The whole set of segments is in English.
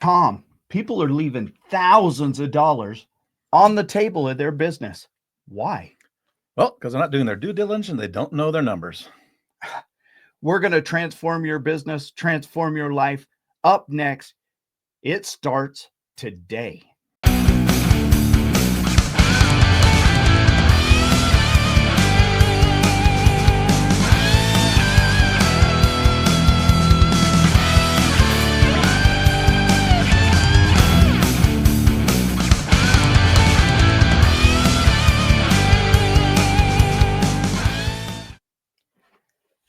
Tom, people are leaving thousands of dollars on the table of their business. Why? Well, because they're not doing their due diligence and they don't know their numbers. We're going to transform your business, transform your life. Up next, it starts today.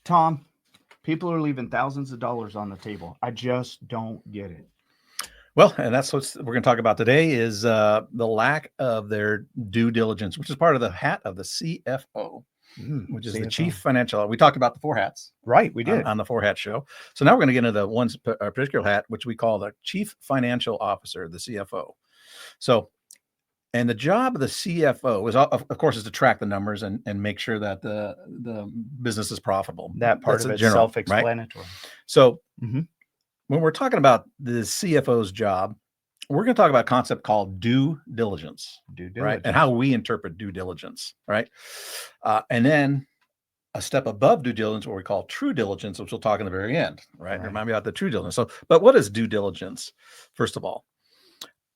Tom, people are leaving thousands of dollars on the table. I just don't get it. Well, and that's what we're going to talk about today is the lack of their due diligence, which is part of the hat of the CFO, which is CFO. the Chief Financial. We talked about the four hats. Right, we did. On the four hat show. So now we're going to get into the one particular hat, which we call the Chief Financial Officer, the CFO. So, and the job of the CFO is, of course, is to track the numbers and make sure that the business is profitable. That part That's of it's general, self-explanatory. Right? So when we're talking about the CFO's job, we're going to talk about a concept called due diligence, right? And how we interpret due diligence, right? And then a step above due diligence, what we call true diligence, which we'll talk in the very end, right? Remind me about the true diligence. So, but what is due diligence? First of all,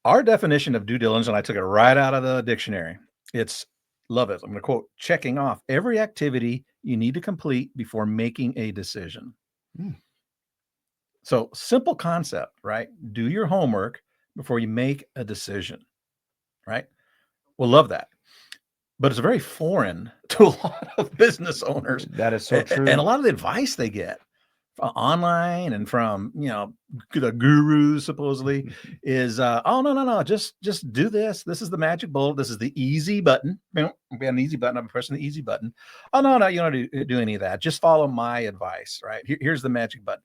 our definition of due diligence, and I took it right out of the dictionary. It's, love it. I'm going to quote, checking off every activity you need to complete before making a decision. So simple concept, right? Do your homework before you make a decision, right? We'll love that. But it's very foreign to a lot of business owners. That is so true. And a lot of the advice they get online and from, the gurus supposedly is, oh, no, just do this. This is the magic bullet. This is the easy button. We have an easy button. I'm pressing the easy button. Oh, no, you don't do any of that. Just follow my advice, right? Here's the magic button.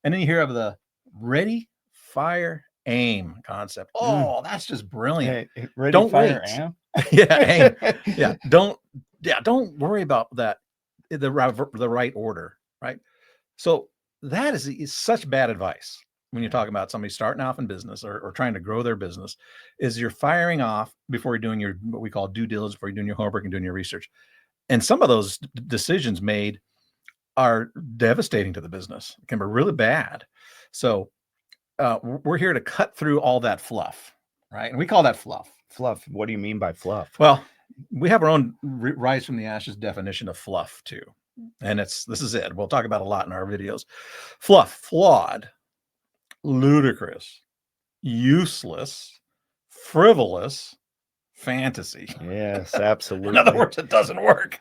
And then you hear of the ready, fire, aim concept. Oh, that's just brilliant. Hey, ready, don't fire, wait. aim? Aim. Don't worry about that. The right order, right? So that is such bad advice when you're talking about somebody starting off in business or trying to grow their business, is you're firing off before you're doing your, what we call due diligence, before you're doing your homework and doing your research. And some of those decisions made are devastating to the business. It can be really bad. So we're here to cut through all that fluff, right? And we call that fluff. Fluff. What do you mean by fluff? Well, we have our own rise from the ashes definition of fluff too. And this is it. We'll talk about a lot in our videos. Fluff, flawed, ludicrous, useless, frivolous, fantasy. Yes, absolutely. In other words, it doesn't work.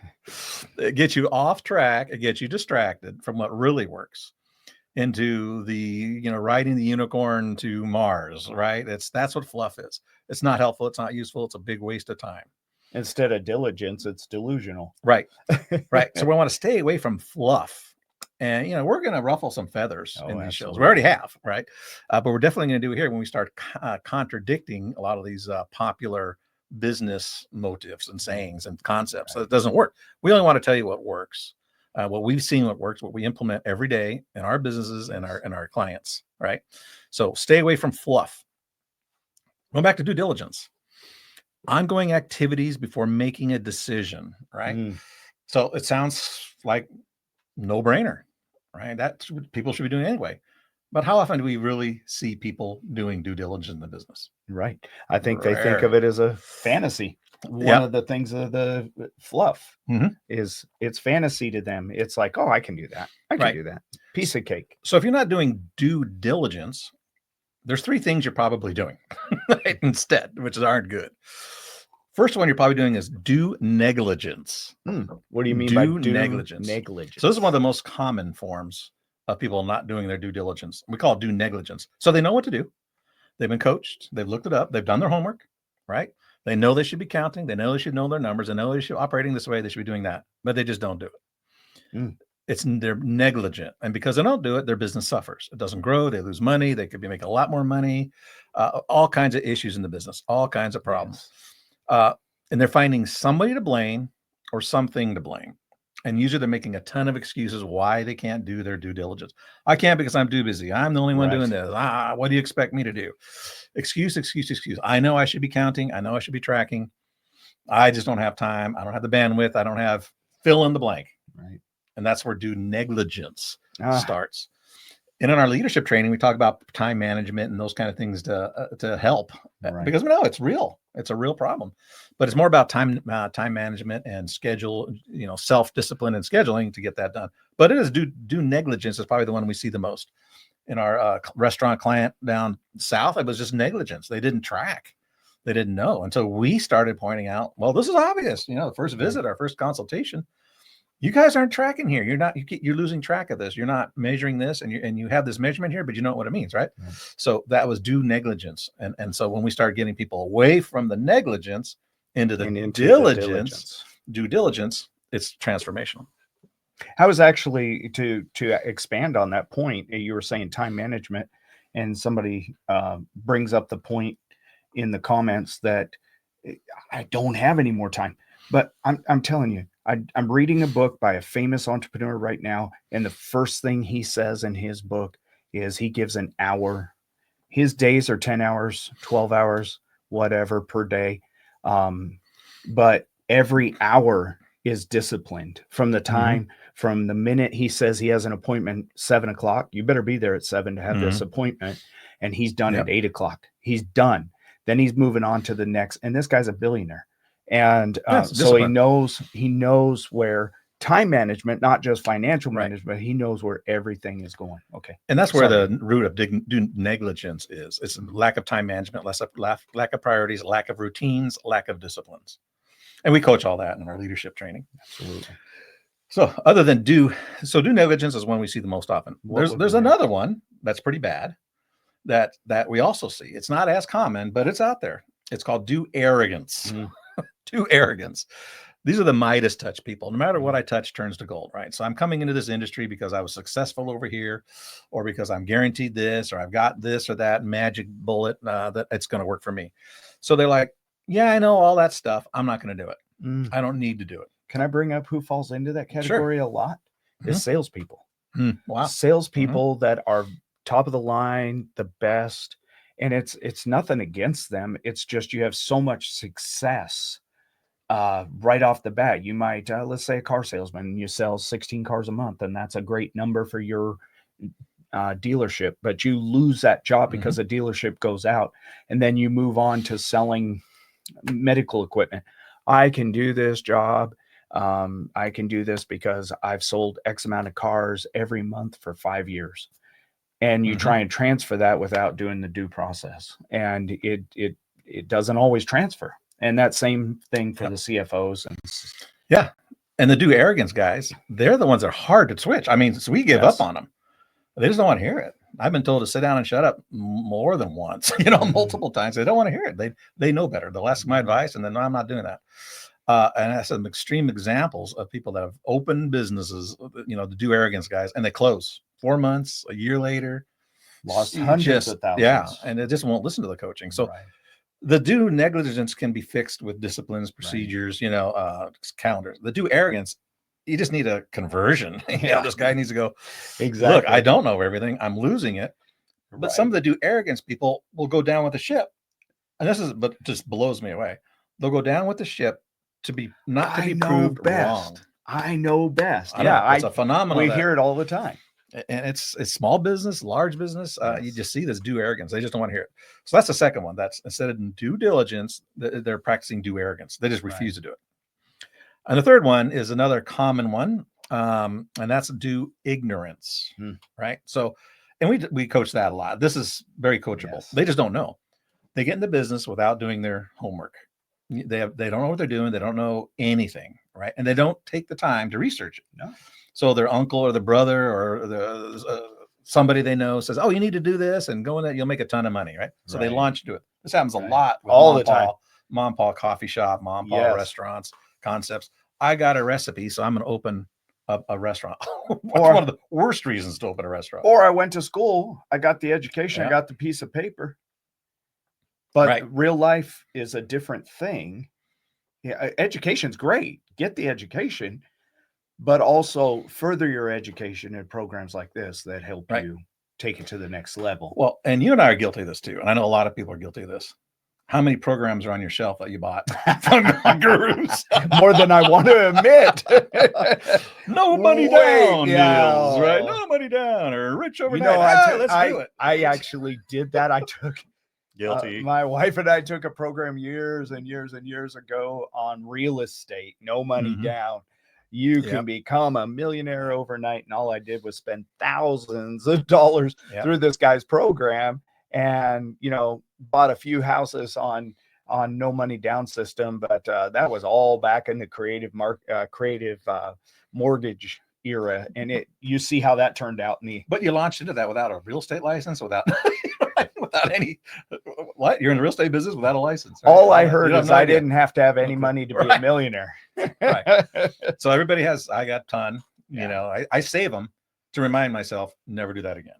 It gets you off track. It gets you distracted from what really works into the, riding the unicorn to Mars, right? That's what fluff is. It's not helpful. It's not useful. It's a big waste of time. Instead of diligence, it's delusional. Right. Right. So we want to stay away from fluff. And, we're going to ruffle some feathers in these shows. We already have, right? But we're definitely going to do it here when we start contradicting a lot of these popular business motives and sayings and concepts. So it doesn't work. We only want to tell you what works, what we've seen, what works, what we implement every day in our businesses and our clients, right? So stay away from fluff. Going back to due diligence. Ongoing activities before making a decision, right? So it sounds like no-brainer, right? That's what people should be doing anyway. But how often do we really see people doing due diligence in the business? Right. I think they think of it as a fantasy. One of the things of the fluff is it's fantasy to them. It's like, oh, I can do that. I can do that. Piece of cake. So if you're not doing due diligence, there's three things you're probably doing instead, which aren't good. First one you're probably doing is due negligence. What do you mean by due negligence? So this is one of the most common forms of people not doing their due diligence. We call it due negligence. So they know what to do. They've been coached. They've looked it up. They've done their homework, right? They know they should be counting. They know they should know their numbers. They know they should be operating this way. They should be doing that, but they just don't do it. They're negligent. And because they don't do it, their business suffers. It doesn't grow. They lose money. They could be making a lot more money. All kinds of issues in the business, all kinds of problems. And they're finding somebody to blame or something to blame. And usually they're making a ton of excuses why they can't do their due diligence. I can't because I'm too busy. I'm the only one doing this. What do you expect me to do? Excuse. I know I should be counting. I know I should be tracking. I just don't have time. I don't have the bandwidth. I don't have fill in the blank. Right. And that's where due negligence starts. And in our leadership training, we talk about time management and those kind of things to help, because we know it's real. It's a real problem, but it's more about time management and schedule, self-discipline and scheduling to get that done. But it is due negligence is probably the one we see the most in our restaurant client down south. It was just negligence. They didn't track. They didn't know until we started pointing out, well, this is obvious. The first visit, our first consultation, you guys aren't tracking here. You're losing track of this. You're not measuring this, and you have this measurement here, but you know what it means, right? Yeah. So that was due negligence. And so when we start getting people away from the negligence into the due diligence, it's transformational. How is actually to expand on that point, you were saying time management, and somebody brings up the point in the comments that I don't have any more time, but I'm telling you, I'm reading a book by a famous entrepreneur right now, and the first thing he says in his book is he gives an hour. His days are 10 hours, 12 hours, whatever per day. But every hour is disciplined from the time, from the minute he says he has an appointment 7 o'clock, you better be there at 7 to have this appointment. And he's done at 8 o'clock. He's done. Then he's moving on to the next. And this guy's a billionaire. And so he knows where time management, not just financial management, he knows where everything is going. Okay. And that's where the root of due negligence is. It's lack of time management, lack of priorities, lack of routines, lack of disciplines. And we coach all that in our leadership training. Absolutely. So other than due negligence is one we see the most often. There's another one that's pretty bad that we also see. It's not as common, but it's out there. It's called due arrogance. Due arrogance. These are the Midas touch people. No matter what I touch turns to gold, right? So I'm coming into this industry because I was successful over here, or because I'm guaranteed this, or I've got this or that magic bullet that it's going to work for me. So they're like, yeah, I know all that stuff. I'm not going to do it. I don't need to do it. Can I bring up who falls into that category a lot? Is salespeople. Wow. Salespeople that are top of the line, the best. And it's nothing against them. It's just you have so much success right off the bat. You might, let's say a car salesman, you sell 16 cars a month, and that's a great number for your dealership, but you lose that job because the dealership goes out, and then you move on to selling medical equipment. I can do this job. I can do this because I've sold X amount of cars every month for 5 years. And you try and transfer that without doing the due process. And it doesn't always transfer. And that same thing for the CFOs. And the due arrogance guys, they're the ones that are hard to switch. I mean, so we give up on them. They just don't want to hear it. I've been told to sit down and shut up more than once, multiple times. They don't want to hear it. They know better. They'll ask my advice, and then, no, I'm not doing that. And that's some extreme examples of people that have opened businesses, the due arrogance guys, and they close 4 months, a year later, lost hundreds of thousands. Yeah. And they just won't listen to the coaching. So the due negligence can be fixed with disciplines, procedures, calendars. The due arrogance, you just need a conversion. This guy needs to go, exactly. Look, I don't know everything. I'm losing it. But some of the due arrogance people will go down with the ship. And but just blows me away. They'll go down with the ship to be proved wrong. I know best. It's a phenomenon. We hear it all the time. And it's small business, large business. You just see this due arrogance. They just don't want to hear it. So that's the second one. That's instead of due diligence, they're practicing due arrogance. They just refuse to do it. And the third one is another common one. And that's due ignorance. Right. So, and we coach that a lot. This is very coachable. Yes. They just don't know. They get into business without doing their homework. They don't know what they're doing. They don't know anything. Right. And they don't take the time to research it. No. So their uncle or the brother or somebody they know says, "Oh, you need to do this and go in that. You'll make a ton of money." Right. So they launch into it. This happens a lot with all the time. Mom and pa coffee shop, mom and pa restaurants, concepts. I got a recipe, so I'm going to open a restaurant. One of the worst reasons to open a restaurant. Or I went to school. I got the education. I got the piece of paper. But real life is a different thing. Yeah, education's great. Get the education. but also further your education in programs like this that help Right. you take it to the next level. Well, and you and I are guilty of this too. And I know a lot of people are guilty of this. How many programs are on your shelf that you bought from gurus? More than I want to admit. No money down deals, right? No money down or rich overnight. Let's do it. I actually did that. I took Guilty. my wife and I took a program years and years and years ago on real estate. No money down. You can become a millionaire overnight. And all I did was spend thousands of dollars through this guy's program, and bought a few houses on no money down system. But that was all back in the creative mortgage era, and you see how that turned out. But you launched into that without a real estate license, without any. What? You're in the real estate business without a license? Right? All I heard is I didn't have to have any money to be a millionaire. Right. So everybody has. I got a ton. I save them to remind myself never do that again.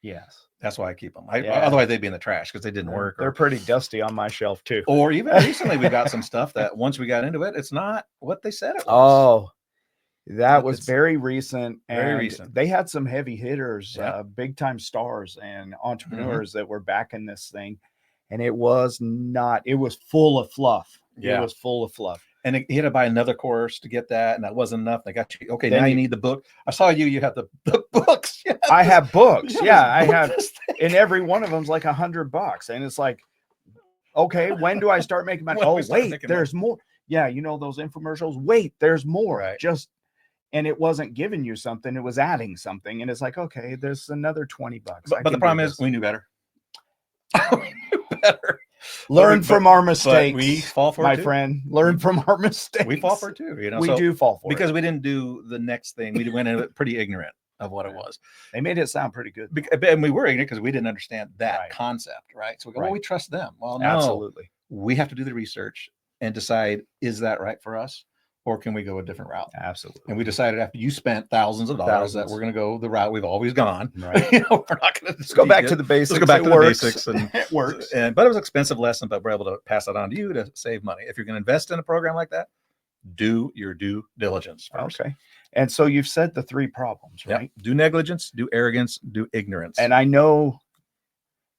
Yes. That's why I keep them. Otherwise, they'd be in the trash because they didn't work. They're pretty dusty on my shelf too. Or even recently, we got some stuff that once we got into it, it's not what they said it was. Oh, that was very recent. Very recent. They had some heavy hitters, big time stars and entrepreneurs that were backing this thing, and it was full of fluff. Yeah. It was full of fluff. And you had to buy another course to get that, and that wasn't enough. They got you. Okay, then now you need the book. I saw you have the books. I have books. I have, and every one of them's like $100, and it's like, okay, when do I start making money? Oh, wait, there's more. Yeah, those infomercials. Wait, there's more. Right. And it wasn't giving you something; it was adding something, and it's like, okay, there's another $20. But the problem is, we knew better. We knew better. Learn from our mistakes. We fall for it, my friend. Learn from our mistakes. We fall for it too. We do fall for it because we didn't do the next thing. We went into it pretty ignorant of what it was. They made it sound pretty good, and we were ignorant because we didn't understand that concept, right? So we go, well, we trust them. Well, no, absolutely. We have to do the research and decide, is that right for us? Or can we go a different route? Absolutely. And we decided after you spent thousands of dollars that we're going to go the route we've always gone. Right. We're not going to go back to the basics. Let's go back to the basics. And it works. But it was an expensive lesson, but we're able to pass it on to you to save money. If you're going to invest in a program like that, do your due diligence first. Okay. And so you've said the 3 problems, right? Yep. Do negligence, do arrogance, do ignorance. And I know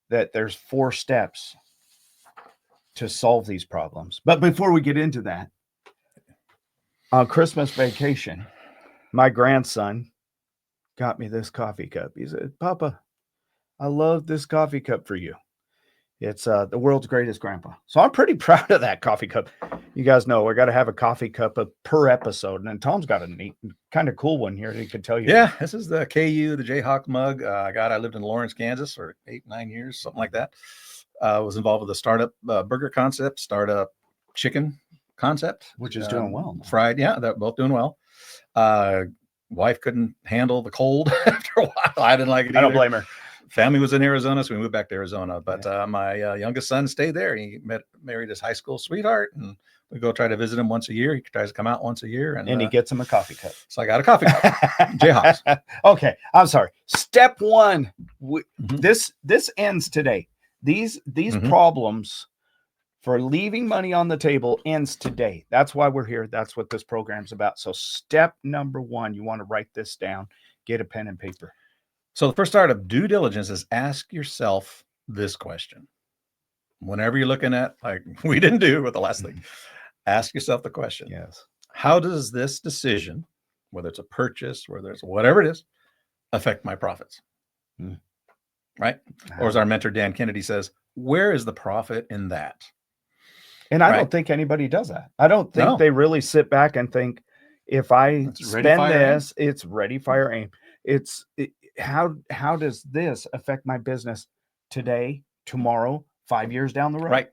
that there's 4 steps to solve these problems. But before we get into that, on Christmas vacation, my grandson got me this coffee cup. He said, "Papa, I love this coffee cup for you. It's the world's greatest grandpa." So I'm pretty proud of that coffee cup. You guys know we got to have a coffee cup per episode. And then Tom's got a neat, kind of cool one here that he could tell you. Yeah, this is the KU, the Jayhawk mug. I lived in Lawrence, Kansas for 8-9 years, something like that. Was involved with the startup burger concept, startup chicken concept, which is doing well. Fried, they're both doing well. Wife couldn't handle the cold after a while. I didn't like it either. I don't blame her. Family was in Arizona, so we moved back to Arizona. But my youngest son stayed there. He married his high school sweetheart, and we go try to visit him once a year. He tries to come out once a year, and he gets him a coffee cup. So I got a coffee cup. Jayhawks. Okay, I'm sorry. Step 1. This ends today. These problems for leaving money on the table ends today. That's why we're here. That's what this program's about. So step number 1, you want to write this down. Get a pen and paper. So the first start of due diligence is ask yourself this question. Whenever you're looking at, like we didn't do with the last thing, ask yourself the question. Yes. How does this decision, whether it's a purchase, whether it's whatever it is, affect my profits? Right? Or as our mentor, Dan Kennedy says, where is the profit in that? And I don't think anybody does that. I don't think they really sit back and think, if I spend this, it's ready, fire, aim. How does this affect my business today, tomorrow, 5 years down the road? Right.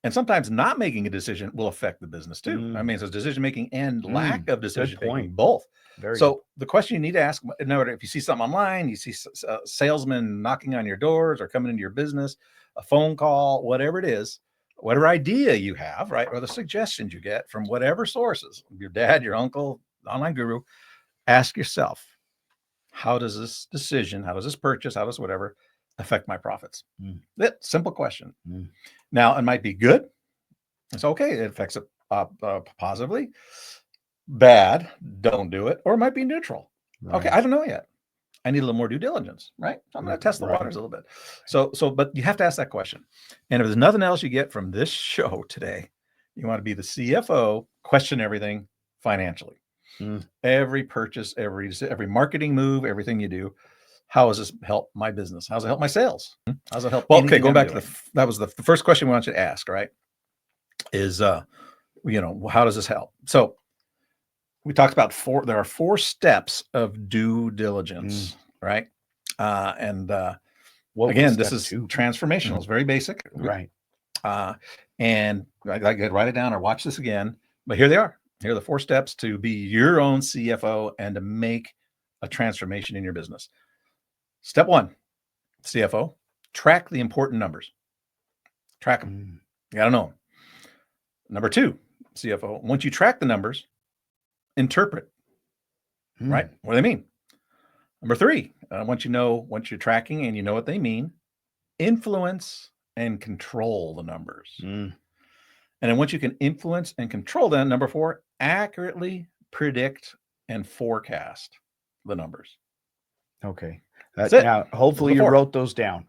And sometimes not making a decision will affect the business too. I mean, so decision making and lack of decision making, both. The question you need to ask, in order, if you see something online, you see salesmen knocking on your doors or coming into your business, a phone call, whatever it is, whatever idea you have, right, or the suggestions you get from whatever sources, your dad, your uncle, online guru, ask yourself, how does this decision, how does this purchase, how does whatever affect my profits? That simple question. Now, it might be good. It's okay. It affects it positively. bad, don't do it, or it might be neutral. Right. Okay, I don't know yet. I need a little more due diligence, right? So I'm going to test the waters a little bit. So, but you have to ask that question. And if there's nothing else you get from this show today, you want to be the CFO, question everything financially. Every purchase, every marketing move, everything you do. How does this help my business? How does it help my sales? How does it help? Well, okay, going back to that was the first question we want you to ask, right? Is how does this help? So we talked about there are 4 steps of due diligence, right? Again, this is transformational. It's very basic. Right. And I could write it down or watch this again, but here they are. Here are the 4 steps to be your own CFO and to make a transformation in your business. Step 1, CFO, track the important numbers. Track them. You got to know them. Number 2, CFO, once you track the numbers, interpret, right? What do they mean? Number 3, once you're tracking and you know what they mean, influence and control the numbers. And then once you can influence and control them, number 4, accurately predict and forecast the numbers. Okay. Now, hopefully you wrote those down,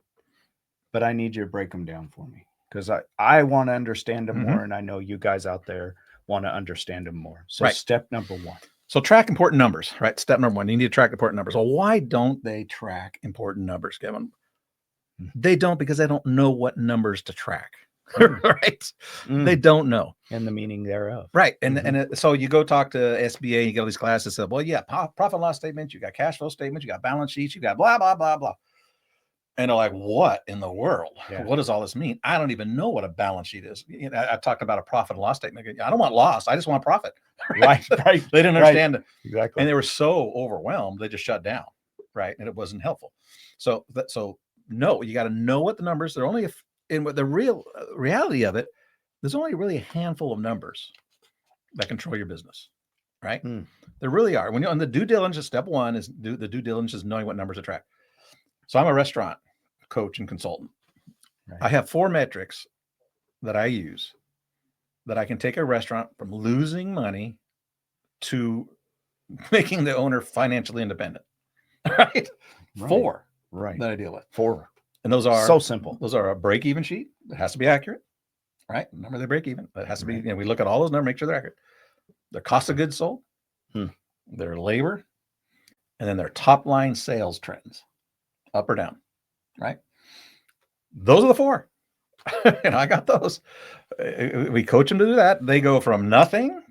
but I need you to break them down for me because I want to understand them more. And I know you guys out there want to understand them more. So step number 1. So track important numbers, right? Step number 1, you need to track important numbers. Well, why don't they track important numbers, Kevin? They don't because they don't know what numbers to track, right? They don't know. And the meaning thereof. Right. So you go talk to SBA, you get all these classes, say, well, yeah, profit and loss statements, you got cash flow statements, you got balance sheets, you got blah, blah, blah, blah. And they're like, what in the world? Yeah. What does all this mean? I don't even know what a balance sheet is. I talked about a profit and loss statement. I don't want loss. I just want profit. Right. They didn't understand it. Exactly. And they were so overwhelmed, they just shut down. Right. And it wasn't helpful. So no, you got to know what the numbers, they're only, and what the real reality of it, there's only really a handful of numbers that control your business. Right. There really are. When you're on the due diligence, step 1 is the due diligence is knowing what numbers to track. So I'm a restaurant coach and consultant. Right. I have 4 metrics that I use that I can take a restaurant from losing money to making the owner financially independent. Right? 4 that I deal with. 4. And those are so simple. Those are a break-even sheet. It has to be accurate. Right? Remember they break even. It has to be, we look at all those numbers, make sure they're accurate. Their cost of goods sold, their labor, and then their top line sales trends. Up or down, right? Those are the 4. And I got those. We coach them to do that. They go from nothing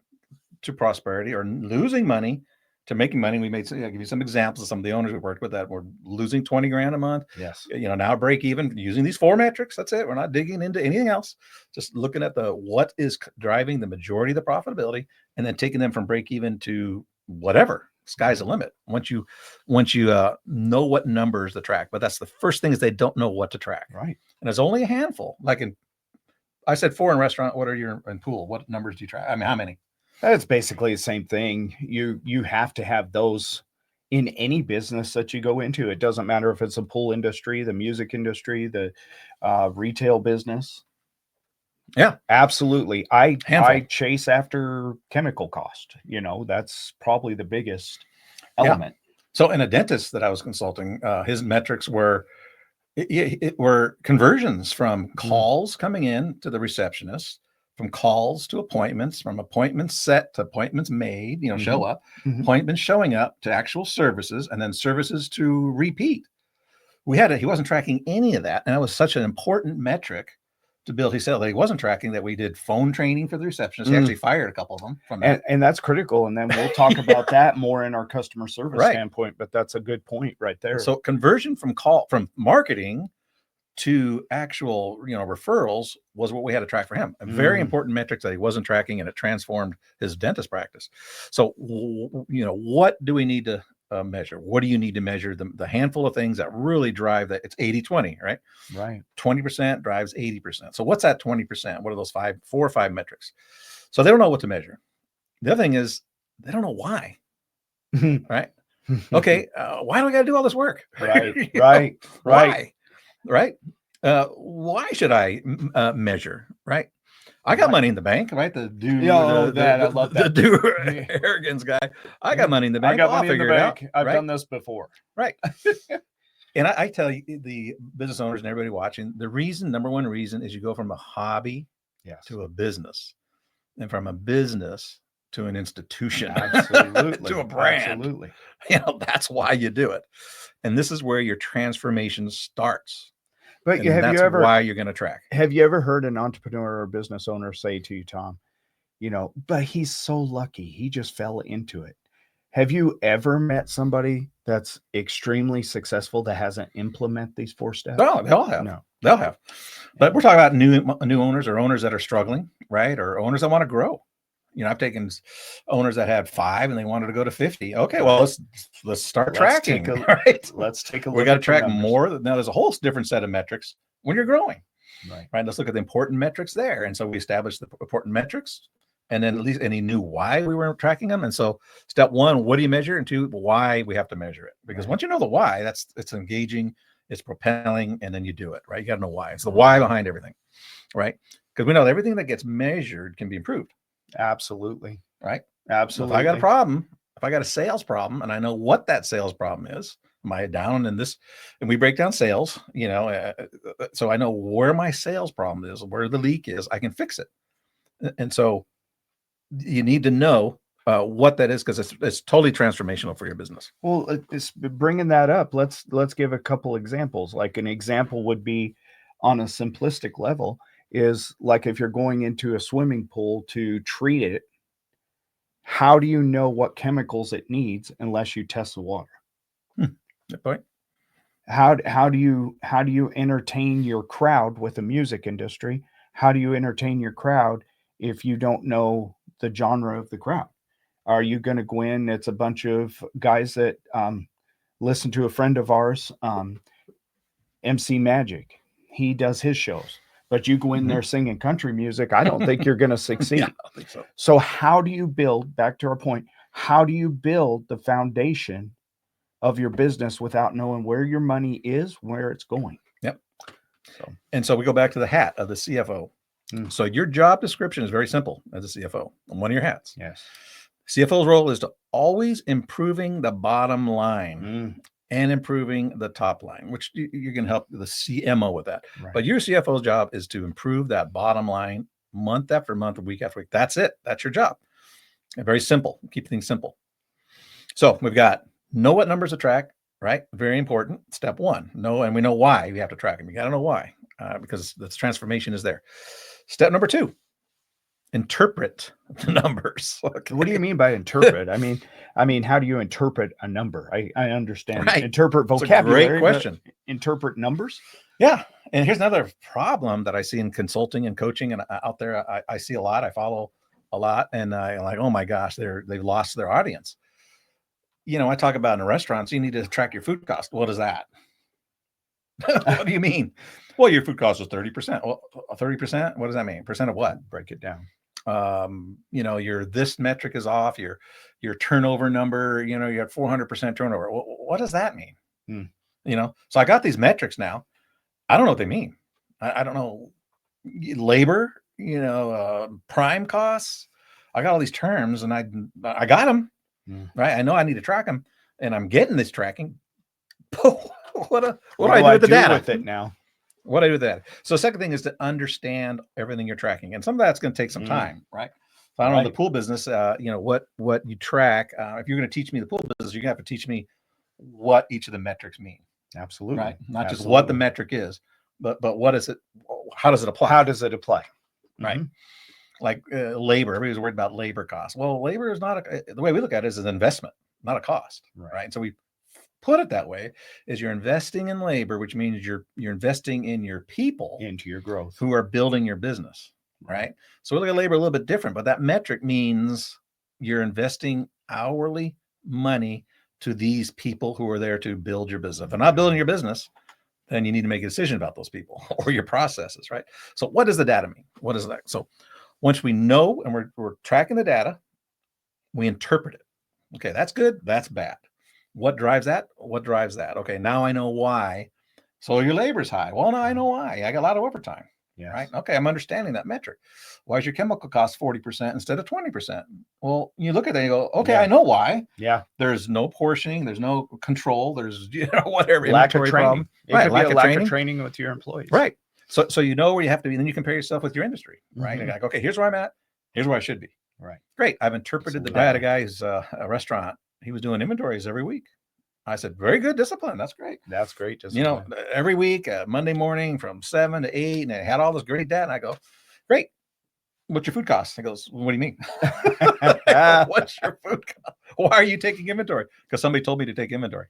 to prosperity or losing money to making money. I'll give you some examples of some of the owners we worked with that were losing 20 grand a month. Yes. Now break even using these 4 metrics. That's it. We're not digging into anything else. Just looking at what is driving the majority of the profitability and then taking them from break even to whatever. Sky's the limit once you know what numbers to track. But that's the first thing is they don't know what to track. Right. And there's only a handful. I said 4 in restaurant. What are your in pool? What numbers do you track? I mean, how many? That's basically the same thing. You have to have those in any business that you go into. It doesn't matter if it's the pool industry, the music industry, the retail business. Yeah, absolutely. I chase after chemical cost. That's probably the biggest element. Yeah. So in a dentist that I was consulting, his metrics were conversions from calls coming in to the receptionist, from calls to appointments, from appointments set to appointments made, show up, appointments showing up to actual services, and then services to repeat. He wasn't tracking any of that. And that was such an important metric to build. He said that he wasn't tracking that we did phone training for the receptionist. He actually fired a couple of them from that. And that's critical. And then we'll talk about that more in our customer service standpoint, but that's a good point right there. So conversion from marketing to actual, referrals was what we had to track for him. A very important metric that he wasn't tracking, and it transformed his dentist practice. So, what do we need to measure? What do you need to measure? The handful of things that really drive that. It's 80-20, right? Right. 20% drives 80%. So what's that 20%? What are those 4 or 5 metrics? So they don't know what to measure. The other thing is they don't know why. Right. Okay. Why do I got to do all this work? Right. Why should I measure? Right. I got money in the bank, right? The dude, I love that. The dude arrogance guy. I got money in the bank. I got I'll money in the figure it out. bank. I've right? done this before. Right. And I tell you, the business owners and everybody watching, the number one reason is you go from a hobby to a business, and from a business to an institution, absolutely, to a brand. Absolutely. That's why you do it. And this is where your transformation starts. But and that's why you're going to track. Have you ever heard an entrepreneur or business owner say to you, Tom, but he's so lucky. He just fell into it. Have you ever met somebody that's extremely successful that hasn't implemented these 4 steps? No, they'll have. No, they'll have. But we're talking about new owners, or owners that are struggling, right? Or owners that want to grow. I've taken owners that had 5 and they wanted to go to 50. Okay, well, let's start tracking. Right? Let's take a look. We got to track more. Now, there's a whole different set of metrics when you're growing. Right. Let's look at the important metrics there. And so we established the important metrics. And then at least he knew why we were tracking them. And so step 1, what do you measure? And 2, why we have to measure it. Because once you know the why, it's engaging, it's propelling, and then you do it, right? You got to know why. It's the why behind everything, right? Because we know that everything that gets measured can be improved. Absolutely. Right? Absolutely. So if I got a problem, if I got a sales problem and I know what that sales problem is, am I down in this? And we break down sales, so I know where my sales problem is, where the leak is, I can fix it. And so you need to know what that is, because it's totally transformational for your business. Well, bringing that up, let's give a couple examples. Like an example would be, on a simplistic level, is like if you're going into a swimming pool to treat it, how do you know what chemicals it needs unless you test the water? Good point. How do you entertain your crowd with the music industry? How do you entertain your crowd if you don't know the genre of the crowd? Are you going to go in? It's a bunch of guys that listen to a friend of ours, MC Magic. He does his shows, but you go in there singing country music, I don't think you're going to succeed. Yeah, I think so. So how do you build, back to our point, how do you build the foundation of your business without knowing where your money is, where it's going? Yep. So we go back to the hat of the CFO. So your job description is very simple as a CFO on one of your hats. Yes. CFO's role is to always improving the bottom line and improving the top line, which you can help the CMO with that. Right. But your CFO's job is to improve that bottom line month after month, week after week. That's it. That's your job. And very simple. Keep things simple. So we've got know what numbers to track, right? Very important. Step 1, know, and we know why we have to track them. You got to know why, because the transformation is there. Step number 2, interpret the numbers. Okay. What do you mean by interpret? I mean, how do you interpret a number? I understand. Right. Interpret vocabulary. It's a great question. Interpret numbers? Yeah. And here's another problem that I see in consulting and coaching, and out there, I see a lot. I follow a lot, and I'm like, oh my gosh, they've lost their audience. I talk about in restaurants, you need to track your food cost. What is that? What do you mean? Well, your food cost is 30%. Well, 30%? What does that mean? Percent of what? Break it down. Your this metric is off, your turnover number, you have 400% turnover. What does that mean? So I got these metrics now. I don't know what they mean. I don't know. Labor, prime costs. I got all these terms and I got them, right? I know I need to track them, and I'm getting this tracking. What do I do with the data? With it now? What do I do with that? So second thing is to understand everything you're tracking. And some of that's going to take some time, right? So I don't know the pool business, what you track. If you're going to teach me the pool business, you're going to have to teach me what each of the metrics mean. Absolutely. Right? Not just what the metric is, but what is it? How does it apply? How does it apply? Right. Like labor. Everybody's worried about labor costs. Well, labor is not the way we look at it is an investment, not a cost. Right. And so we put it that way, is you're investing in labor, which means you're investing in your people, into your growth, who are building your business, right? So we look at labor a little bit different, but that metric means you're investing hourly money to these people who are there to build your business. If they're not building your business, then you need to make a decision about those people or your processes, right? So what does the data mean? What is that? So once we know and we're tracking the data, we interpret it. Okay, that's good, that's bad. What drives that? What drives that? Okay, now I know why. So your labor's high. Well, now I know why. I got a lot of overtime. Yes. Right? Okay, I'm understanding that metric. Why is your chemical cost 40% instead of 20%? Well, you look at that and you go, okay, Yeah. I know why. Yeah. There's no portioning, there's no control, there's whatever Lack of inventory training. problem. It could be a lack of training with your employees. Right. So you know where you have to be. Then you compare yourself with your industry, right? Mm-hmm. And you're like, okay, here's where I'm at. Here's where I should be. Right. Great. I've interpreted the data. I had a guy who's a restaurant. He was doing inventories every week. I said, very good discipline. That's great. That's great discipline. You know, every week, Monday morning from 7 to 8, and I had all this great data. And I go, great. What's your food cost? He goes, what do you mean? Go, what's your food cost? Why are you taking inventory? Because somebody told me to take inventory.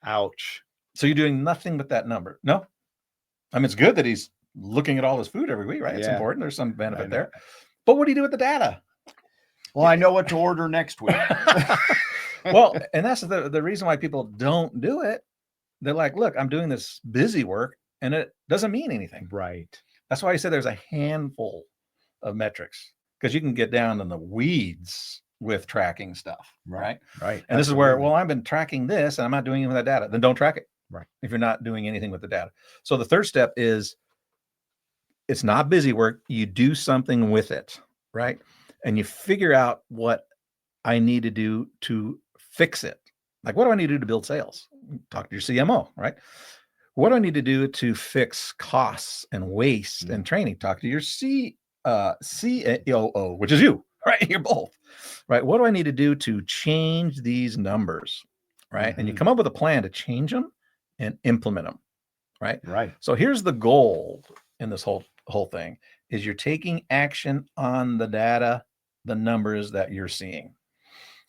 Ouch. So you're doing nothing but that number. No. I mean, it's good that he's looking at all his food every week, right? It's important. There's some benefit there. But what do you do with the data? Well, I know what to order next week. Well, and that's the reason why people don't do it. They're like, look, I'm doing this busy work and it doesn't mean anything. Right. That's why I said there's a handful of metrics, because you can get down in the weeds with tracking stuff. Right. Right. And this is where, well, I've been tracking this and I'm not doing anything with that data. Then don't track it. Right. If you're not doing anything with the data. So the third step is, it's not busy work. You do something with it. Right. And you figure out what I need to do to fix it. Like, what do I need to do to build sales? Talk to your CMO, right? What do I need to do to fix costs and waste and training? Talk to your COO, which is you, right? You're both, right? What do I need to do to change these numbers, right? And you come up with a plan to change them and implement them, right? Right. So here's the goal in this whole thing is you're taking action on the data, the numbers that you're seeing,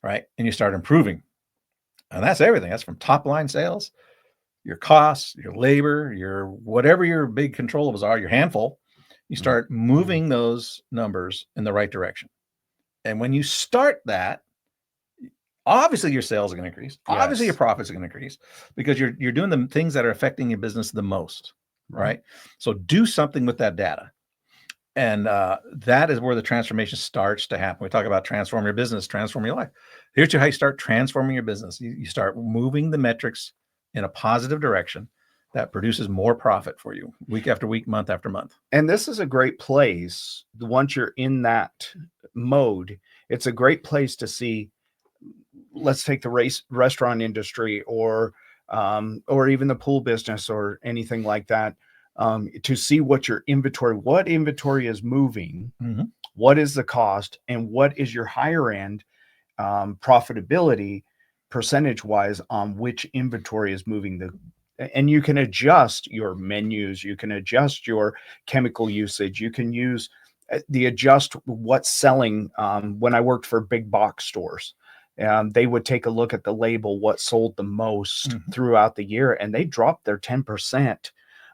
right? And you start improving. And that's everything. That's from top line sales, your costs, your labor, your whatever your big controllables are, your handful. You start moving those numbers in the right direction. And when you start that, obviously your sales are going to increase. Yes. Obviously your profits are going to increase, because you're doing the things that are affecting your business the most, right? So do something with that data. And that is where the transformation starts to happen. We talk about transform your business, transform your life. Here's how you start transforming your business. You start moving the metrics in a positive direction that produces more profit for you week after week, month after month. And this is a great place. Once you're in that mode, it's a great place to see. Let's take the restaurant industry, or even the pool business or anything like that. To see what inventory is moving, what is the cost, and what is your higher end profitability percentage wise on which inventory is moving and you can adjust your menus, you can adjust your chemical usage, you can use adjust what's selling. When I worked for big box stores, they would take a look at the label, what sold the most throughout the year, and they dropped their 10%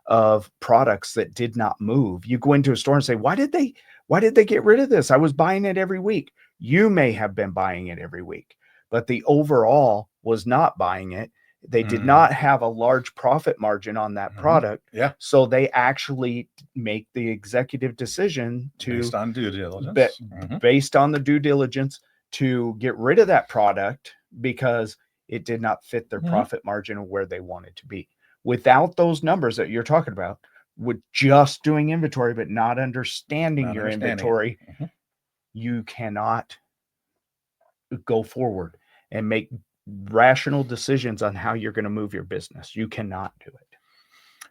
of products that did not move. You go into a store and say, why did they get rid of this? I was buying it every week. You may have been buying it every week, but the overall was not buying it. They did not have a large profit margin on that product. Yeah. So they actually make the executive decision to based on due diligence. Based on the due diligence to get rid of that product because it did not fit their profit margin of where they wanted to be. Without those numbers that you're talking about, with just doing inventory but not understanding your inventory, you cannot go forward and make rational decisions on how you're going to move your business. You cannot do it.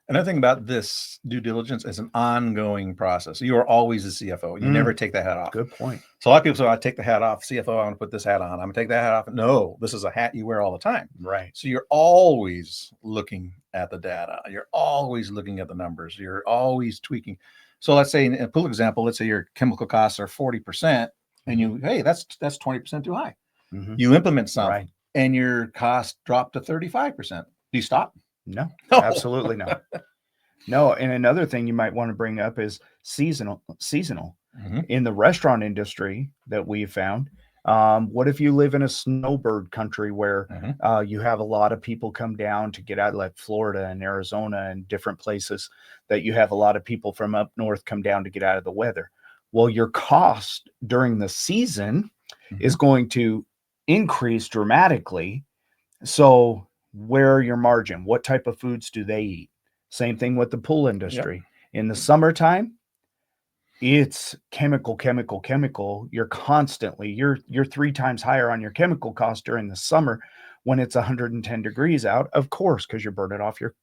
Another thing about this due diligence is an ongoing process. You are always a CFO. You never take the hat off. Good point. So a lot of people say, I take the hat off. CFO, I want to put this hat on. I'm going to take that hat off. No, this is a hat you wear all the time. Right. So you're always looking at the data. You're always looking at the numbers. You're always tweaking. So let's say in a pool example, let's say your chemical costs are 40% and hey, that's 20% too high. You implement something and your cost dropped to 35%. Do you stop? No, absolutely not. No. And another thing you might want to bring up is seasonal. In the restaurant industry that we've found, what if you live in a snowbird country where you have a lot of people come down to get out, like Florida and Arizona and different places that you have a lot of people from up north come down to get out of the weather? Well, your cost during the season is going to increase dramatically. So where your margin, what type of foods do they eat? Same thing with the pool industry. In the summertime, it's chemical. You're constantly, you're 3 times higher on your chemical cost during the summer when it's 110 degrees out, of course, because you're burning off your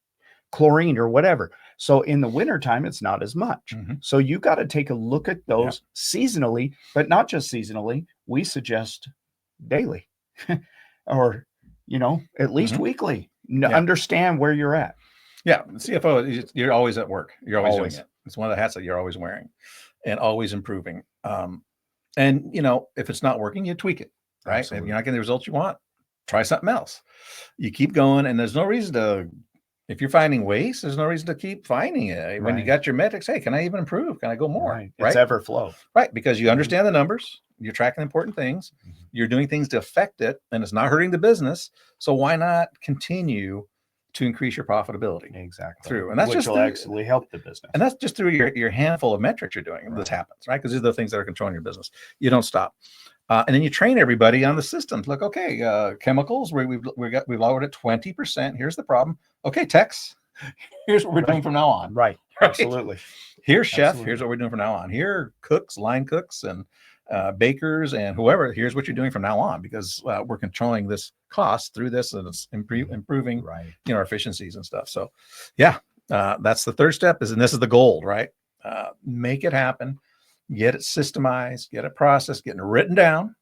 chlorine or whatever. So in the wintertime, it's not as much. So you got to take a look at those seasonally, but not just seasonally. We suggest daily or, at least weekly. Understand where you're at. Yeah. The CFO, you're always at work. You're always doing it. It's one of the hats that you're always wearing and always improving. And if it's not working, you tweak it, right? Absolutely. If you're not getting the results you want, try something else. You keep going, and there's no reason to, if you're finding waste, there's no reason to keep finding it. When you got your metrics, hey, can I even improve? Can I go more? Right. It's ever flow. Right. Because you understand the numbers, you're tracking important things, you're doing things to affect it, and it's not hurting the business. So why not continue to increase your profitability? Exactly. Through, and that's which just will actually help the business. And that's just through your handful of metrics you're doing. This happens, right? Because these are the things that are controlling your business. You don't stop. And then you train everybody on the systems. Look, okay, chemicals, we've lowered it 20%. Here's the problem. Okay, techs, here's what we're doing from now on. Right. Absolutely. Here's chef. Here's what we're doing from now on. Here are cooks, line cooks, and bakers, and whoever. Here's what you're doing from now on, because we're controlling this cost through this, and it's improving, our efficiencies and stuff. So, that's the third step. And this is the gold, right? Make it happen. Get it systemized. Get it processed. Get it written down.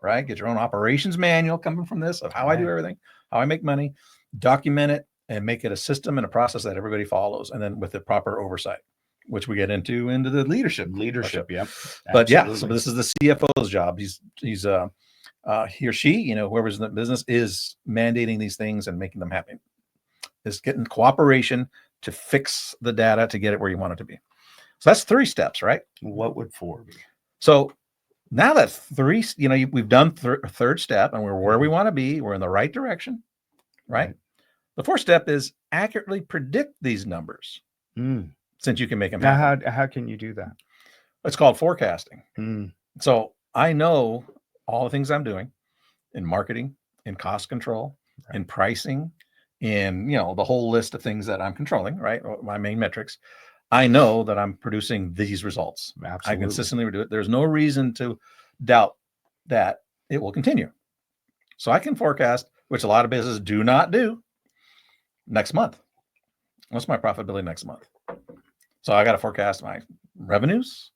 Right. Get your own operations manual coming from this of how I do everything, how I make money. Document it and make it a system and a process that everybody follows, and then with the proper oversight, which we get into the leadership. Yep. But so this is the CFO's job. He's he or she, whoever's in the business, is mandating these things and making them happen. Is getting cooperation to fix the data to get it where you want it to be. So that's 3 steps, right? What would 4 be? So now that 3, we've done third step, and we're where we want to be. We're in the right direction, right? The 4th step is accurately predict these numbers. Since you can make them happen. Now, how can you do that? It's called forecasting. So I know all the things I'm doing in marketing, in cost control, in pricing, in the whole list of things that I'm controlling, right? My main metrics. I know that I'm producing these results. Absolutely. I consistently do it. There's no reason to doubt that it will continue. So I can forecast, which a lot of businesses do not do, next month. What's my profitability next month? So I got to forecast my revenues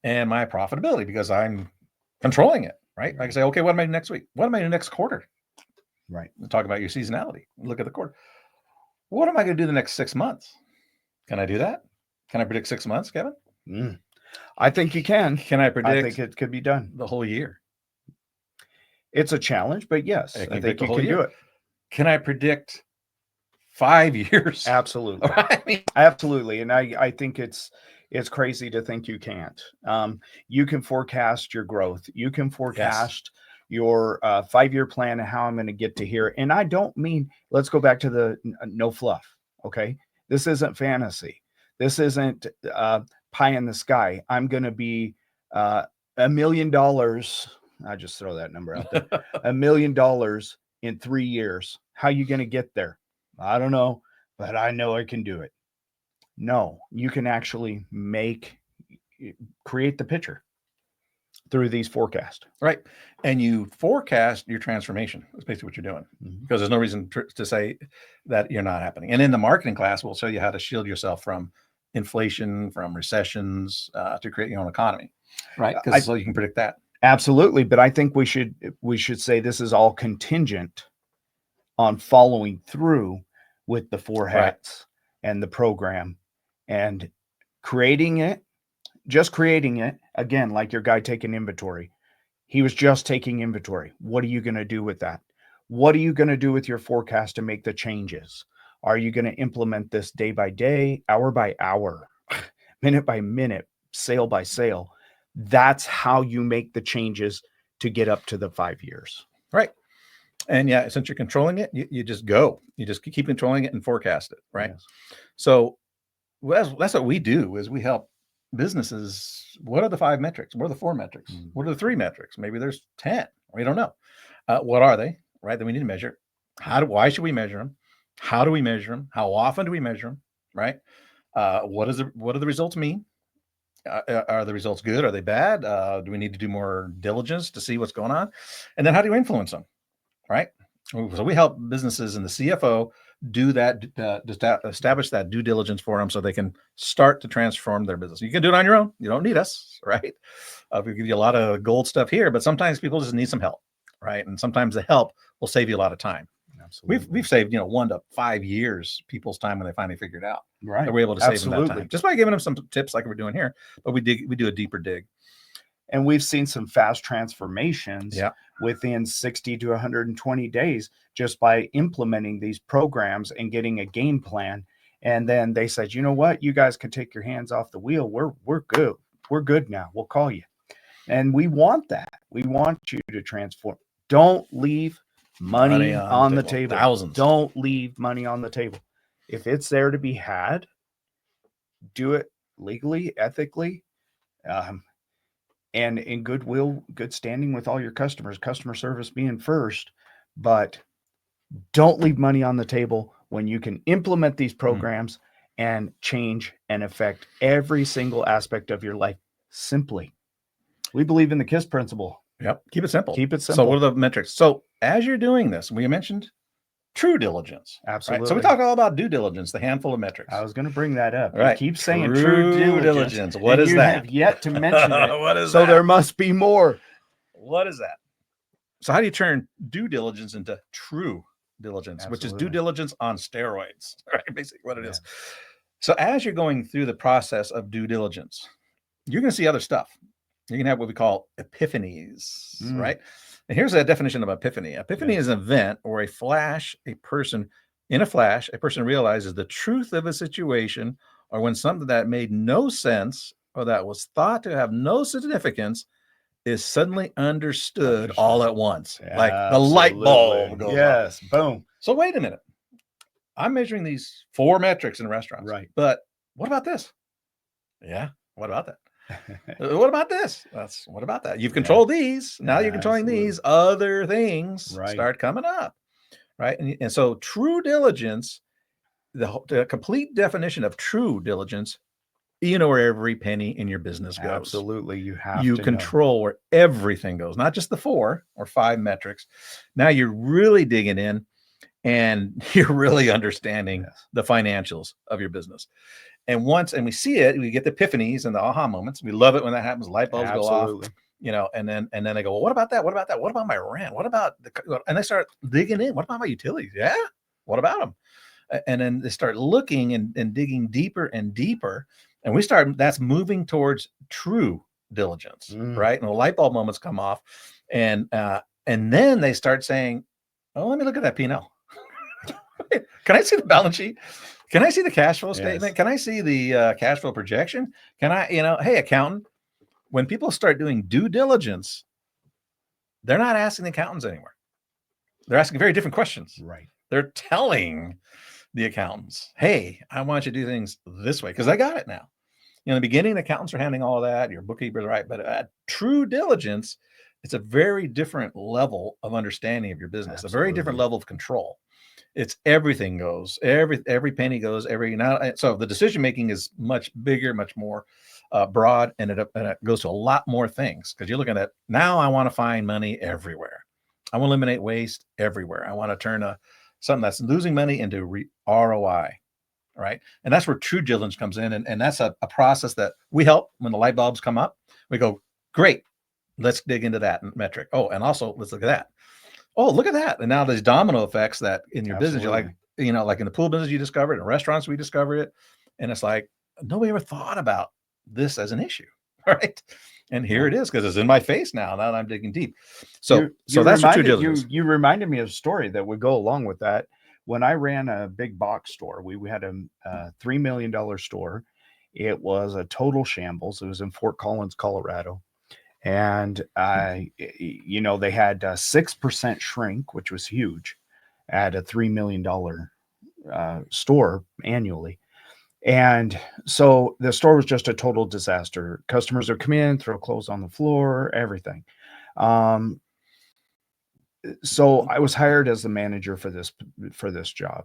and my profitability because I'm controlling it, right? I can say, okay, what am I doing next week? What am I doing next quarter? Right. Talk about your seasonality. Look at the quarter. What am I going to do the next 6 months? Can I do that? Can I predict 6 months, Kevin? I think you can. Can I predict? I think it could be done. The whole year. It's a challenge, but yes, I think you can do it. Can I predict 5 years? Absolutely. Absolutely. And I think it's crazy to think you can't. You can forecast your growth. You can forecast your 5-year plan and how I'm going to get to here. And I don't mean, let's go back to the no fluff. Okay. This isn't fantasy. This isn't pie in the sky. I'm going to be $1 million. I just throw that number out there. $1 million in 3 years. How are you going to get there? I don't know, but I know I can do it. No, you can actually create the picture through these forecasts. Right. And you forecast your transformation. That's basically what you're doing, because there's no reason to say that you're not happening. And in the marketing class, we'll show you how to shield yourself from inflation, from recessions, to create your own economy. Right. So you can predict that. Absolutely. But I think we should say this is all contingent on following through with the 4 hats and the program and creating it, again, like your guy taking inventory. He was just taking inventory. What are you going to do with that? What are you going to do with your forecast to make the changes? Are you going to implement this day by day, hour by hour, minute by minute, sale by sale? That's how you make the changes to get up to the 5 years. Right. And since you're controlling it, you just go. You just keep controlling it and forecast it, right? Yes. So that's what we do, is we help businesses. What are the 5 metrics? What are the 4 metrics? What are the 3 metrics? Maybe there's 10. We don't know. What are they? Right? Then we need to measure. Why should we measure them? How do we measure them? How often do we measure them? Right? What do the results mean? Are the results good? Are they bad? Do we need to do more diligence to see what's going on? And then how do you influence them? Right. So we help businesses and the CFO do that, establish that due diligence for them so they can start to transform their business. You can do it on your own. You don't need us, right? We give you a lot of gold stuff here, but sometimes people just need some help, right? And sometimes the help will save you a lot of time. Absolutely. We've saved 1 to 5 years people's time when they finally figure it out. Right. That we're able to save them that time just by giving them some tips like we're doing here. But we do a deeper dig. And we've seen some fast transformations within 60 to 120 days just by implementing these programs and getting a game plan. And then they said, you know what, you guys can take your hands off the wheel. We're good. We're good now. We'll call you. And we want that. We want you to transform. Don't leave money on the table. Thousands. Don't leave money on the table. If it's there to be had, do it legally, ethically, and in goodwill, good standing with all your customers, customer service being first. But don't leave money on the table when you can implement these programs and change and affect every single aspect of your life simply. We believe in the KISS principle. Yep. Keep it simple. Keep it simple. So what are the metrics? So as you're doing this, we mentioned true diligence. Absolutely. Right? So we talk all about due diligence, the handful of metrics. I was going to bring that up. Right. You keep saying true diligence. What is you that? Have yet to mention it. What is so that? There must be more. What is that? So how do you turn due diligence into true diligence, which is due diligence on steroids, right? Basically what it is. So as you're going through the process of due diligence, you're going to see other stuff. You're going to have what we call epiphanies, right? And here's a definition of epiphany. Epiphany is an event or a person realizes the truth of a situation, or when something that made no sense or that was thought to have no significance is suddenly understood all at once. Like the light bulb goes off. Boom. So wait a minute. I'm measuring these 4 metrics in restaurants. Right. But what about this? Yeah. What about that? What about this? What about that? You've controlled these. Now you're controlling these. Other things start coming up. Right. And so true diligence, the complete definition of true diligence, where every penny in your business goes. Absolutely. You control where everything goes, not just the 4 or 5 metrics. Now you're really digging in and you're really understanding the financials of your business. And we see it, we get the epiphanies and the aha moments. We love it when that happens. Light bulbs go off, and then they go, well, what about that? What about that? What about my rent? What about and they start digging in. What about my utilities? Yeah. What about them? And then they start looking and digging deeper and deeper. And that's moving towards true diligence, right? And the light bulb moments come off. And then they start saying, oh, let me look at that P&L. Can I see the balance sheet? Can I see the cash flow statement? Can I see the cash flow projection? Can I, hey, accountant, when people start doing due diligence, they're not asking the accountants anymore. They're asking very different questions. Right. They're telling the accountants, hey, I want you to do things this way because I got it now. In the beginning, the accountants are handling all of that. Your bookkeeper's right. But at true diligence, it's a very different level of understanding of your business, a very different level of control. It's everything goes, every penny goes, so the decision making is much bigger, much more broad, and it goes to a lot more things because you're looking at now. I want to find money everywhere. I want to eliminate waste everywhere. I want to turn something that's losing money into ROI, right? And that's where true diligence comes in, and that's a process that we help when the light bulbs come up. We go, great, let's dig into that metric. Oh, and also let's look at that. Oh, look at that. And now there's domino effects that in your business, you're like, like in the pool business, you discovered it, in restaurants, we discovered it. And it's like, nobody ever thought about this as an issue. Right. And here it is, because it's in my face now that I'm digging deep. So that's what true diligence. You reminded me of a story that would go along with that. When I ran a big box store, we had a $3 million store. It was a total shambles. It was in Fort Collins, Colorado. And, they had 6% shrink, which was huge at a $3 million store annually. And so the store was just a total disaster. Customers would come in, throw clothes on the floor, everything. So I was hired as the manager for this job.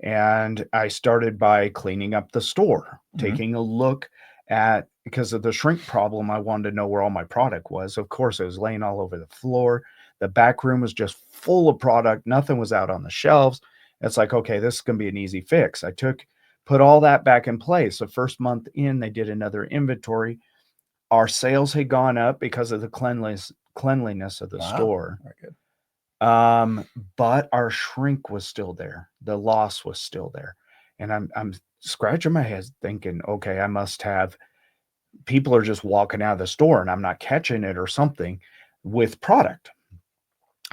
And I started by cleaning up the store, Mhm. taking a look at, because of the shrink problem, I wanted to know where all my product was. Of course, it was laying all over the floor. The back room was just full of product. Nothing was out on the shelves. It's like, okay, this is going to be an easy fix. Put all that back in place. The first month in, they did another inventory. Our sales had gone up because of the cleanliness of the store. Very good. But our shrink was still there. The loss was still there. And I'm scratching my head thinking, okay, I must have people are just walking out of the store and I'm not catching it or something with product.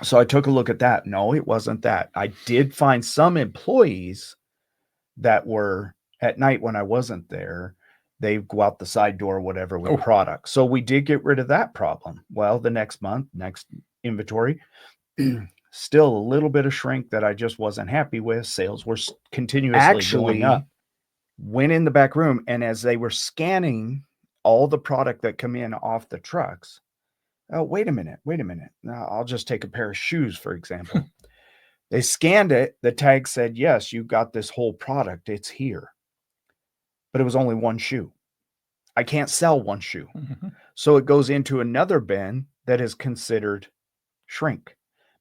So I took a look at that. No, it wasn't that. I did find some employees that were at night when I wasn't there. They go out the side door, whatever, with product. So we did get rid of that problem. Well, the next month, next inventory, still a little bit of shrink that I just wasn't happy with. Sales were continuously going up. Went in the back room, and as they were scanning all the product that come in off the trucks, oh, wait a minute. Now, I'll just take a pair of shoes, for example. They scanned it. The tag said, yes, you got this whole product. It's here. But it was only one shoe. I can't sell one shoe. Mm-hmm. So it goes into another bin that is considered shrink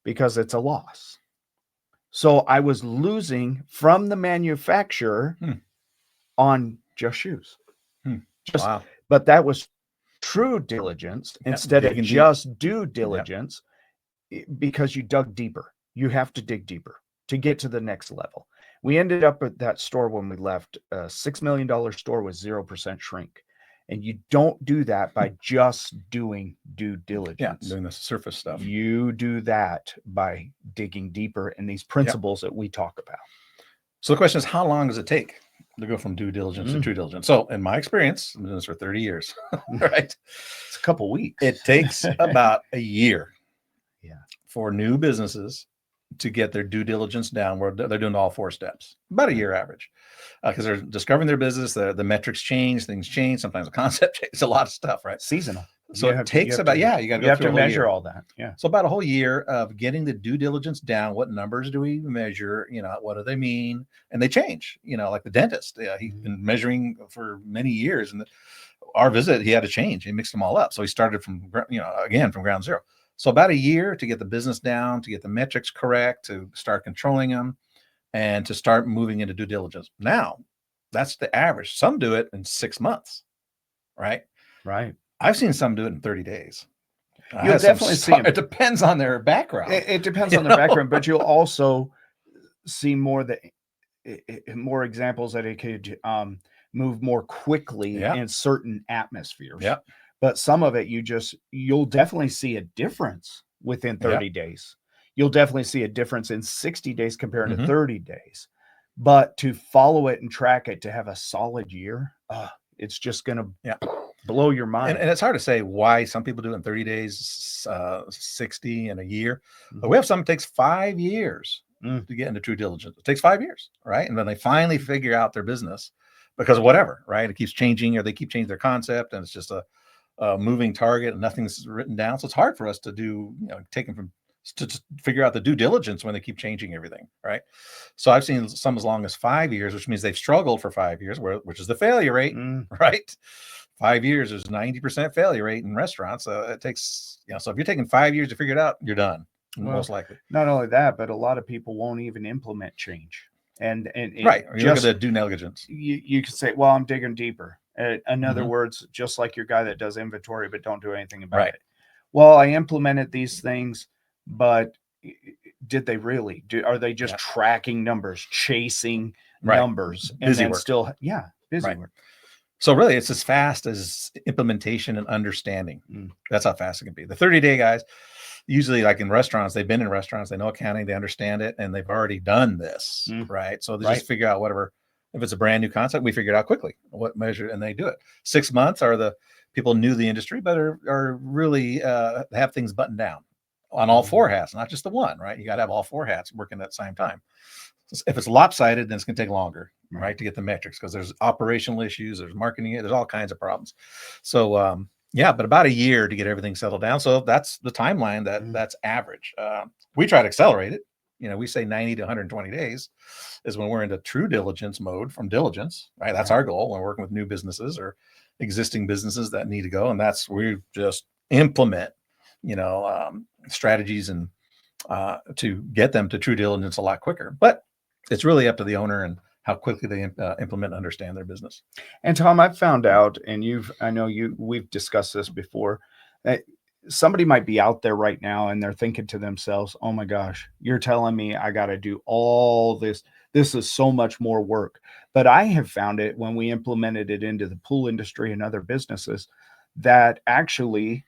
because it's a loss. So I was losing from the manufacturer on just shoes. Wow. But that was true diligence instead of just due diligence, because you dug deeper. You have to dig deeper to get to the next level. We ended up at that store when we left, a $6 million store with 0% shrink. And you don't do that by just doing due diligence. Doing the surface stuff. You do that by digging deeper in these principles that we talk about. So the question is, how long does it take to go from due diligence to true diligence? So in my experience, I've been doing this for 30 years, right? It's a couple weeks. It takes about a year for new businesses to get their due diligence down where they're doing all 4 steps, about a year average, because they're discovering their business. The metrics change, things change. Sometimes the concept changes, a lot of stuff, right? Seasonal. So it takes about, you got to go you have through to measure all that. Yeah. So about a whole year of getting the due diligence down. What numbers do we measure? What do they mean? And they change, like the dentist, he's been measuring for many years, and our visit, he had to change. He mixed them all up. So he started from, again, from ground zero. So about a year to get the business down, to get the metrics correct, to start controlling them, and to start moving into due diligence. Now, that's the average. Some do it in 6 months, right? Right. I've seen some do it in 30 days. You'll definitely see them. It depends on their background. It depends on their background, but you'll also see more examples that it could move more quickly in certain atmospheres. Yeah. But some of it, you'll definitely see a difference within 30 days. You'll definitely see a difference in 60 days compared to 30 days. But to follow it and track it, to have a solid year, it's just going to blow your mind. And it's hard to say why some people do it in 30 days, 60 in a year. But we have some, it takes 5 years to get into true diligence. It takes 5 years, right? And then they finally figure out their business because of whatever, right? It keeps changing, or they keep changing their concept, and it's just a moving target and nothing's written down. So it's hard for us to do, take them to figure out the due diligence when they keep changing everything, right? So I've seen some as long as 5 years, which means they've struggled for 5 years, which is the failure rate, right? 5 years is 90% failure rate in restaurants. It takes, so if you're taking 5 years to figure it out, you're done, most likely. Not only that, but a lot of people won't even implement change. And right, or you look at the due negligence. You could say, well, I'm digging deeper. In other words, just like your guy that does inventory but don't do anything about it. Well, I implemented these things, but did they really? Are they just tracking numbers, chasing numbers, and busy then work. Still, busy work. So really, it's as fast as implementation and understanding. That's how fast it can be. The 30-day guys, usually like in restaurants, they've been in restaurants, they know accounting, they understand it, and they've already done this, right? So they just figure out whatever. If it's a brand new concept, we figure it out quickly, what measure, and they do it. 6 months are the people new to the industry, but are really have things buttoned down on all 4 hats, not just the one, right? You got to have all 4 hats working at the same time. If it's lopsided, then it's going to take longer, right, to get the metrics, because there's operational issues, there's marketing, there's all kinds of problems. So, but about a year to get everything settled down. So that's the timeline that's average. We try to accelerate it, We say 90 to 120 days is when we're into true diligence mode from diligence, right? That's our goal when we're working with new businesses or existing businesses that need to go. And that's where we just implement, strategies and to get them to true diligence a lot quicker. But it's really up to the owner and how quickly they implement and understand their business. And Tom, I've found out, and we've discussed this before, that somebody might be out there right now and they're thinking to themselves, oh my gosh, you're telling me I got to do all this. This is so much more work. But I have found it when we implemented it into the pool industry and other businesses that actually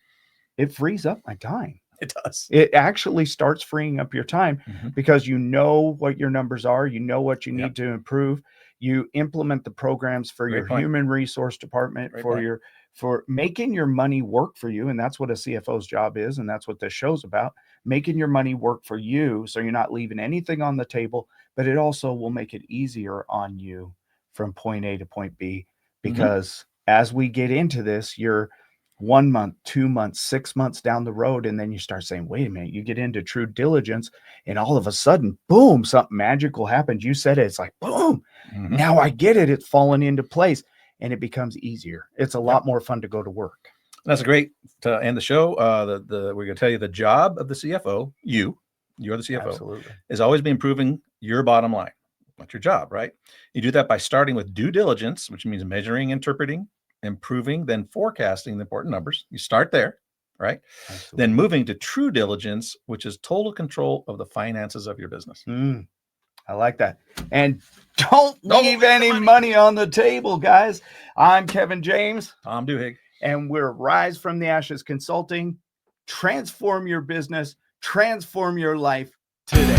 it frees up my time. It does. It actually starts freeing up your time because you know what your numbers are, you know what you need to improve. You implement the programs for your human resource department, for making your money work for you. And that's what a CFO's job is. And that's what this show's about, making your money work for you. So you're not leaving anything on the table, but it also will make it easier on you from point A to point B. Because as we get into this, you're 1 month, 2 months, 6 months down the road. And then you start saying, wait a minute, you get into true diligence and all of a sudden, boom, something magical happens. You said it, it's like, boom, now I get it. It's fallen into place and it becomes easier. It's a lot more fun to go to work. That's great to end the show. We're going to tell you the job of the CFO, you're the CFO, is always be improving your bottom line. That's your job, right? You do that by starting with due diligence, which means measuring, interpreting, improving, then forecasting the important numbers. You start there, right? Absolutely. Then moving to true diligence, which is total control of the finances of your business. I like that. And don't leave any money on the table, guys. I'm Kevin James. Tom Duhigg. And we're Rise from the Ashes Consulting. Transform your business, transform your life today.